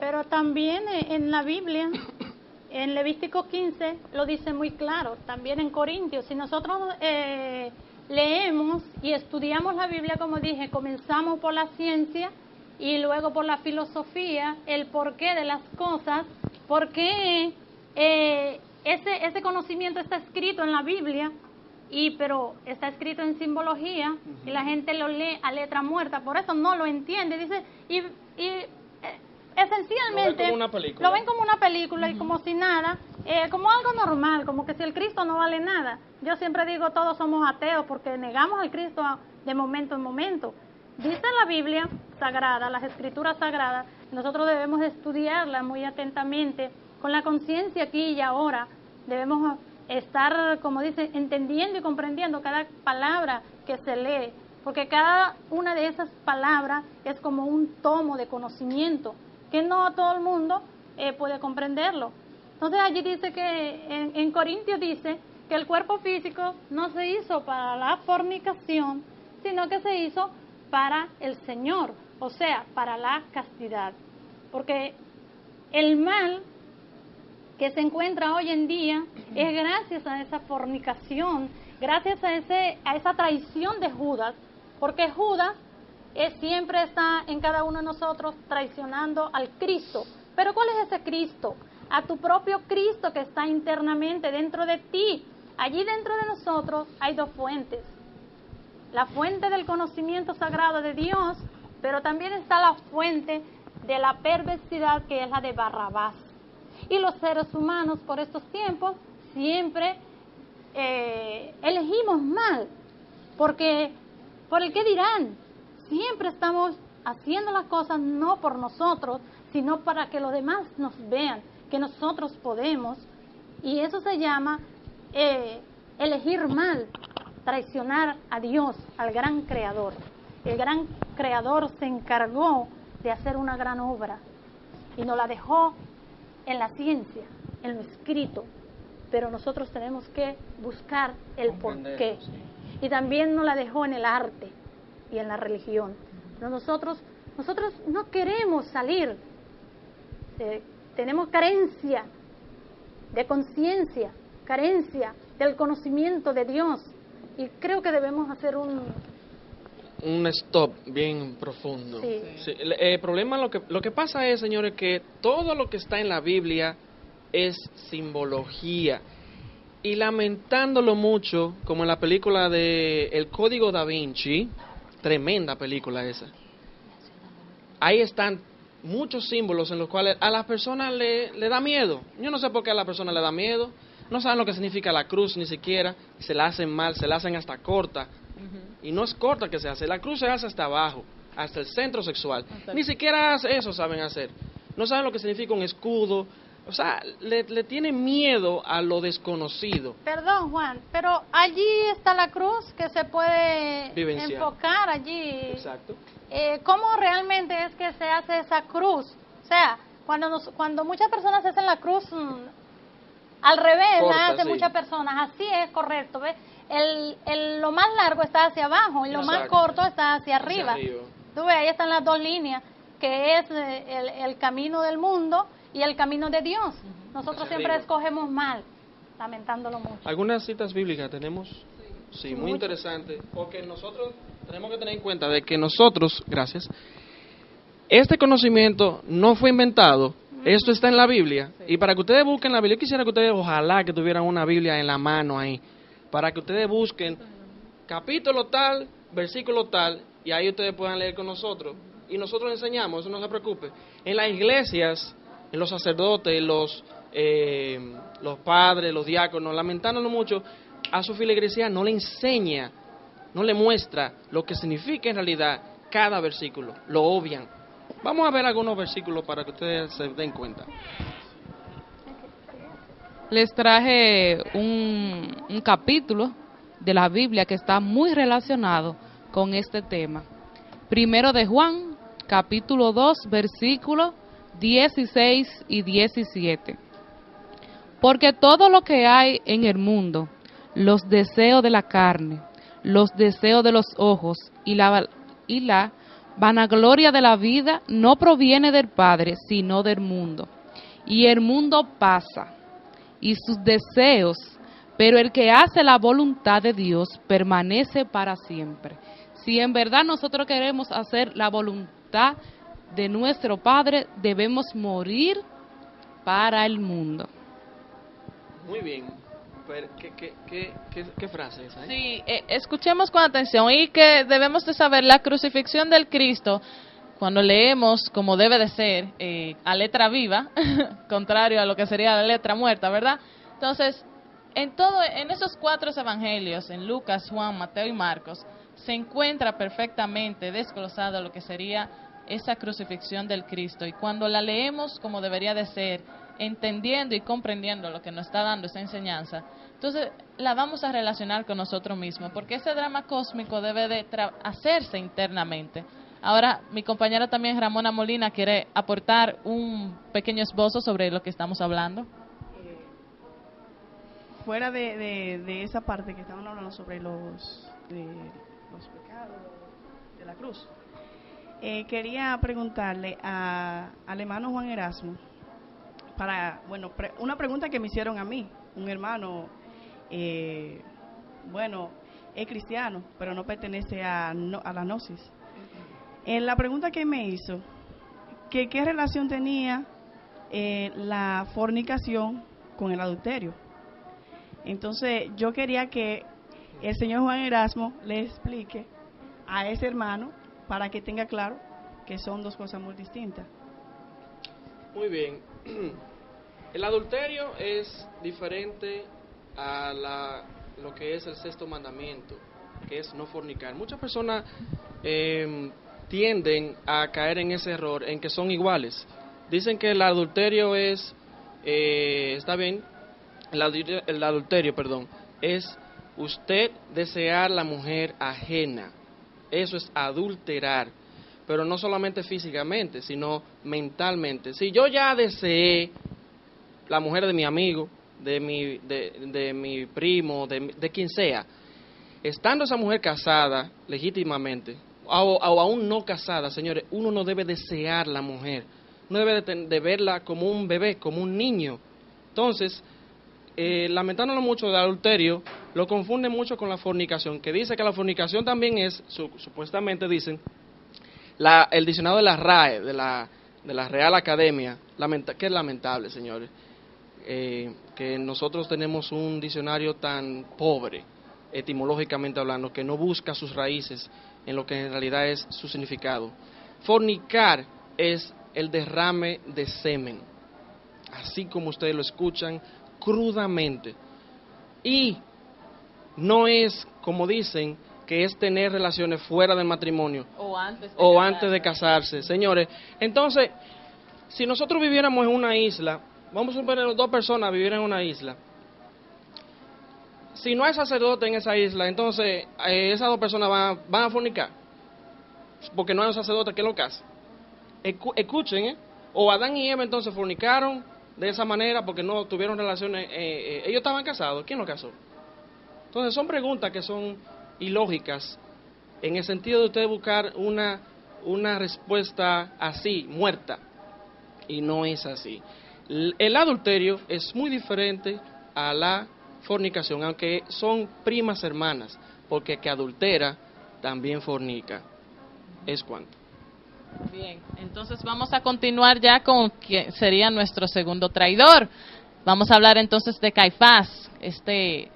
Pero también en la Biblia, en Levítico 15, lo dice muy claro, también en Corintios. Si nosotros leemos y estudiamos la Biblia, como dije, comenzamos por la ciencia y luego por la filosofía, el porqué de las cosas, porque ese conocimiento está escrito en la Biblia, pero está escrito en simbología y la gente lo lee a letra muerta, por eso no lo entiende, dice, esencialmente lo ven como una película y como si nada, como algo normal, como que si el Cristo no vale nada. Yo siempre digo, todos somos ateos porque negamos al Cristo de momento en momento. Dice la Biblia sagrada, las escrituras sagradas, nosotros debemos estudiarlas muy atentamente, con la conciencia aquí y ahora. Debemos estar, como dice, entendiendo y comprendiendo cada palabra que se lee, porque cada una de esas palabras es como un tomo de conocimiento, que no todo el mundo puede comprenderlo. Entonces allí dice que, en Corintios dice que el cuerpo físico no se hizo para la fornicación, sino que se hizo para el Señor, o sea, para la castidad. Porque el mal que se encuentra hoy en día es gracias a esa fornicación, gracias a esa traición de Judas, porque Judas siempre está en cada uno de nosotros traicionando al Cristo. Pero ¿cuál es ese Cristo? A tu propio Cristo que está internamente dentro de ti. Allí dentro de nosotros hay dos fuentes. La fuente del conocimiento sagrado de Dios, pero también está la fuente de la perversidad, que es la de Barrabás. Y los seres humanos por estos tiempos siempre elegimos mal, porque por el qué dirán. Siempre estamos haciendo las cosas no por nosotros, sino para que los demás nos vean, que nosotros podemos. Y eso se llama elegir mal, traicionar a Dios, al gran Creador. El gran Creador se encargó de hacer una gran obra y nos la dejó en la ciencia, en lo escrito, pero nosotros tenemos que buscar el porqué. Y también nos la dejó en el arte y en la religión. Pero nosotros no queremos salir, tenemos carencia de conciencia, carencia del conocimiento de Dios, y creo que debemos hacer un stop bien profundo. Sí. Sí, el problema, lo que pasa es, señores, que todo lo que está en la Biblia es simbología. Y lamentándolo mucho, como en la película de El Código Da Vinci, tremenda película esa, ahí están muchos símbolos en los cuales a las personas le da miedo. Yo no sé por qué a la persona le da miedo, no saben lo que significa la cruz ni siquiera, se la hacen mal, se la hacen hasta corta. Y no es corta que se hace, la cruz se hace hasta abajo, hasta el centro sexual. Ni siquiera eso saben hacer. No saben lo que significa un escudo. O sea, le tienen miedo a lo desconocido. Perdón, Juan, pero allí está la cruz que se puede Vivenciar. enfocar allí. Exacto. ¿Cómo realmente es que se hace esa cruz? O sea, cuando muchas personas hacen la cruz al revés, Corta, la hacen sí. muchas personas, así es correcto, ¿ves? Lo más largo está hacia abajo y lo más Exacto. corto está hacia arriba. Hacia arriba. Tú ves, ahí están las dos líneas, que es el camino del mundo y el camino de Dios. Nosotros Hacia siempre arriba. escogemos mal, lamentándolo mucho. ¿Algunas citas bíblicas tenemos? Sí, muy mucho. interesante, porque nosotros tenemos que tener en cuenta de que nosotros, gracias, este conocimiento no fue inventado, esto está en la Biblia, y para que ustedes busquen la Biblia, yo quisiera que ustedes, ojalá que tuvieran una Biblia en la mano ahí, para que ustedes busquen capítulo tal, versículo tal, y ahí ustedes puedan leer con nosotros, y nosotros les enseñamos, eso no se preocupe. En las iglesias, en los sacerdotes, los padres, los diáconos, lamentándolo mucho, a su feligresía no le enseña, no le muestra lo que significa en realidad cada versículo, lo obvian. Vamos a ver algunos versículos para que ustedes se den cuenta. Les traje un capítulo de la Biblia que está muy relacionado con este tema. Primero de Juan, capítulo 2, versículos 16 y 17. Porque todo lo que hay en el mundo, los deseos de la carne, los deseos de los ojos y la vanagloria de la vida no proviene del Padre, sino del mundo. Y el mundo pasa, y sus deseos, pero el que hace la voluntad de Dios permanece para siempre. Si en verdad nosotros queremos hacer la voluntad de nuestro Padre, debemos morir para el mundo. Muy bien. Pero, ¿qué frase es esa? Sí, escuchemos con atención y que debemos de saber la crucifixión del Cristo. Cuando leemos como debe de ser, a letra viva, contrario a lo que sería la letra muerta, ¿verdad? Entonces, en esos 4 evangelios, en Lucas, Juan, Mateo y Marcos, se encuentra perfectamente desglosado lo que sería esa crucifixión del Cristo. Y cuando la leemos como debería de ser, entendiendo y comprendiendo lo que nos está dando esa enseñanza, entonces la vamos a relacionar con nosotros mismos, porque ese drama cósmico debe de hacerse internamente. Ahora, mi compañera también, Ramona Molina, quiere aportar un pequeño esbozo sobre lo que estamos hablando. Fuera de esa parte que estaban hablando sobre los pecados de la cruz, quería preguntarle al hermano Juan Erasmo, una pregunta que me hicieron a mí, un hermano, es cristiano, pero no pertenece a la gnosis. La pregunta que me hizo, que qué relación tenía la fornicación con el adulterio. Entonces yo quería que el señor Juan Erasmo le explique a ese hermano para que tenga claro que son 2 cosas muy distintas. Muy bien. El adulterio es diferente a lo que es el 6º mandamiento, que es no fornicar. Muchas personas tienden a caer en ese error, en que son iguales. Dicen que el adulterio es, está bien, el adulterio, es usted desear la mujer ajena. Eso es adulterar, pero no solamente físicamente, sino mentalmente. Si yo ya deseé la mujer de mi amigo, de mi primo, de quien sea, estando esa mujer casada legítimamente, o aún no casada, señores, uno no debe desear la mujer, uno debe de verla como un bebé, como un niño. Entonces, lamentándolo mucho del adulterio, lo confunde mucho con la fornicación, que dice que la fornicación también es, supuestamente dicen, el diccionario de la RAE, de la Real Academia, que es lamentable, señores, que nosotros tenemos un diccionario tan pobre, etimológicamente hablando, que no busca sus raíces en lo que en realidad es su significado. Fornicar es el derrame de semen, así como ustedes lo escuchan, crudamente. Y no es, como dicen, que es tener relaciones fuera del matrimonio O antes de casarse. Señores, entonces, si nosotros viviéramos en una isla, vamos a suponer 2 personas vivir en una isla, si no hay sacerdote en esa isla, entonces esas 2 personas van a fornicar, porque no hay un sacerdote que lo case. Escuchen, o Adán y Eva entonces fornicaron de esa manera porque no tuvieron relaciones, ellos estaban casados, ¿quién lo casó? Entonces son preguntas que son ilógicas, en el sentido de usted buscar una respuesta así, muerta, y no es así. El adulterio es muy diferente a la fornicación, aunque son primas hermanas, porque que adultera también fornica. Es cuanto. Bien, entonces vamos a continuar ya con quien sería nuestro segundo traidor. Vamos a hablar entonces de Caifás, este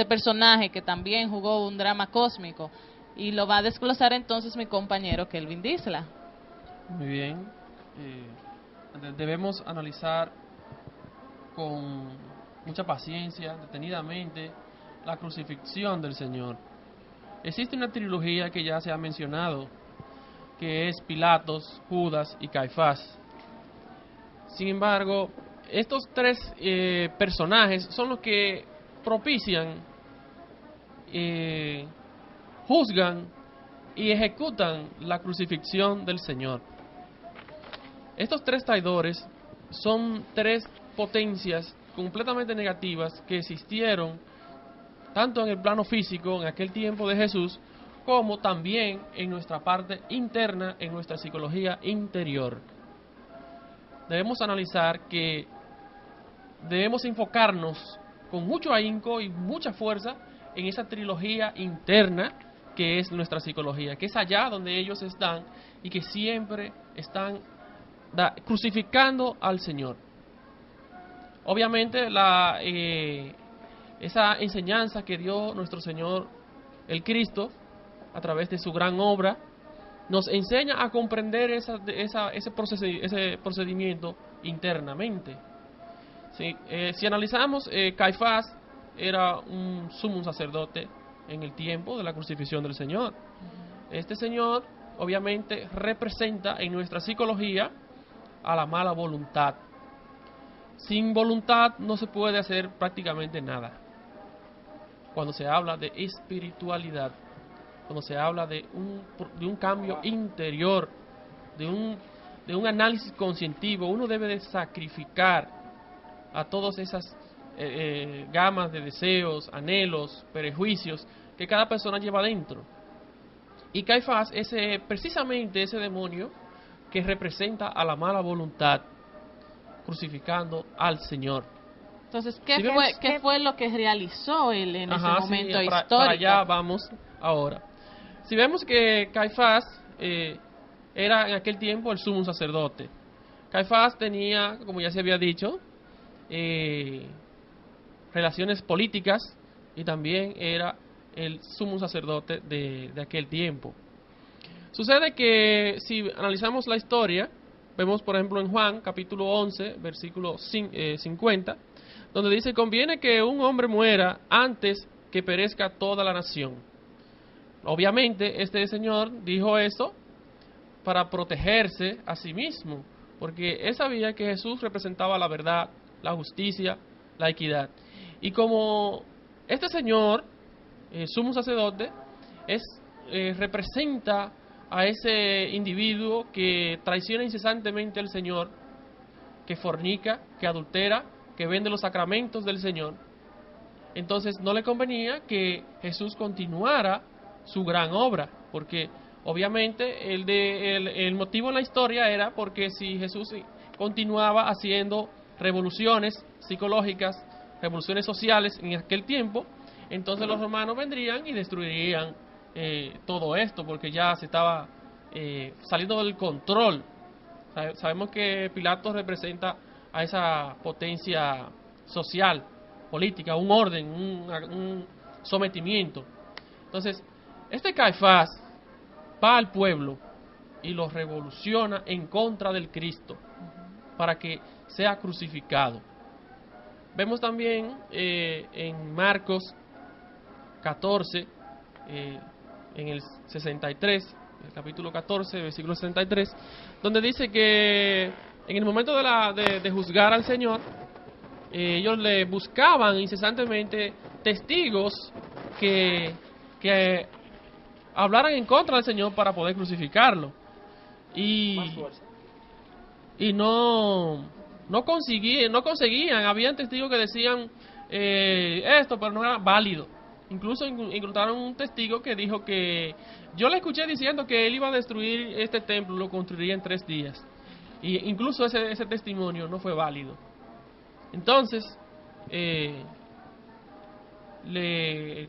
personaje que también jugó un drama cósmico, y lo va a desglosar entonces mi compañero Kelvin Disla. Muy bien. Debemos analizar con mucha paciencia, detenidamente, la crucifixión del Señor. Existe una trilogía que ya se ha mencionado, que es Pilatos, Judas y Caifás. Sin embargo, estos 3 personajes son los que propician, juzgan y ejecutan la crucifixión del Señor. Estos 3 traidores son 3 potencias completamente negativas que existieron tanto en el plano físico en aquel tiempo de Jesús, como también en nuestra parte interna, en nuestra psicología interior. Debemos analizar que debemos enfocarnos con mucho ahínco y mucha fuerza en esa trilogía interna que es nuestra psicología, que es allá donde ellos están y que siempre están crucificando al Señor. Obviamente esa enseñanza que dio nuestro Señor el Cristo a través de su gran obra nos enseña a comprender ese procedimiento internamente. Si analizamos, Caifás era un sumo sacerdote en el tiempo de la crucifixión del Señor. Este señor obviamente representa en nuestra psicología a la mala voluntad. Sin voluntad no se puede hacer prácticamente nada. Cuando se habla de espiritualidad, cuando se habla de un cambio interior, de un análisis conscientivo, uno debe de sacrificar a todas esas gamas de deseos, anhelos, prejuicios que cada persona lleva dentro. Y Caifás es precisamente ese demonio que representa a la mala voluntad, crucificando al Señor. Entonces, ¿qué fue lo que realizó él en ese momento histórico? Para allá vamos ahora. Si vemos que Caifás era en aquel tiempo el sumo sacerdote. Caifás tenía, como ya se había dicho, relaciones políticas y también era el sumo sacerdote de aquel tiempo. Sucede que si analizamos la historia, vemos por ejemplo en Juan capítulo 11, versículo 50, donde dice: conviene que un hombre muera antes que perezca toda la nación. Obviamente este señor dijo eso para protegerse a sí mismo, porque él sabía que Jesús representaba la verdad, la justicia, la equidad. Y como este señor, sumo sacerdote, representa a ese individuo que traiciona incesantemente al Señor, que fornica, que adultera, que vende los sacramentos del Señor, entonces no le convenía que Jesús continuara su gran obra, porque obviamente el motivo en la historia era porque si Jesús continuaba haciendo revoluciones psicológicas, revoluciones sociales en aquel tiempo, entonces los romanos vendrían y destruirían todo esto, porque ya se estaba saliendo del control. Sabemos que Pilato representa a esa potencia social, política, un orden, un sometimiento. Entonces, este Caifás va al pueblo y lo revoluciona en contra del Cristo para que sea crucificado. Vemos también en Marcos 14, en el 63, el capítulo 14, versículo 63, donde dice que en el momento de juzgar al Señor, ellos le buscaban incesantemente testigos que hablaran en contra del Señor para poder crucificarlo. Y no conseguían, habían testigos que decían esto, pero no era válido. Incluso encontraron un testigo que dijo que yo le escuché diciendo que él iba a destruir este templo, lo construiría en 3 días. Y incluso ese testimonio no fue válido. Entonces,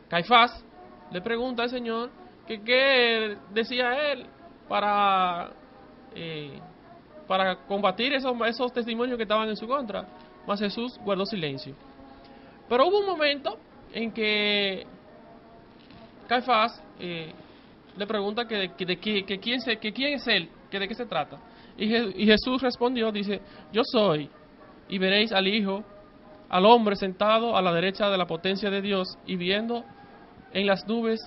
Caifás le pregunta al Señor que qué decía él para combatir esos testimonios que estaban en su contra. Mas Jesús guardó silencio. Pero hubo un momento en que Caifás le pregunta que quién es él, que de qué se trata. Y Jesús respondió, dice: yo soy, y veréis al Hijo, al hombre sentado a la derecha de la potencia de Dios, y viendo en las nubes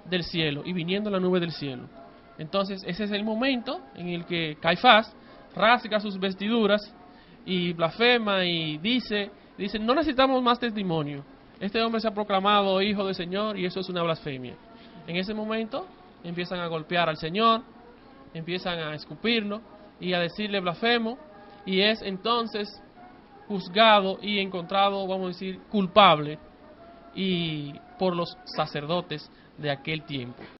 del cielo, y viniendo en la nube del cielo. Entonces ese es el momento en el que Caifás rasga sus vestiduras y blasfema y dice, no necesitamos más testimonio. Este hombre se ha proclamado hijo del Señor y eso es una blasfemia. En ese momento empiezan a golpear al Señor, empiezan a escupirlo y a decirle blasfemo, y es entonces juzgado y encontrado, vamos a decir, culpable y por los sacerdotes de aquel tiempo.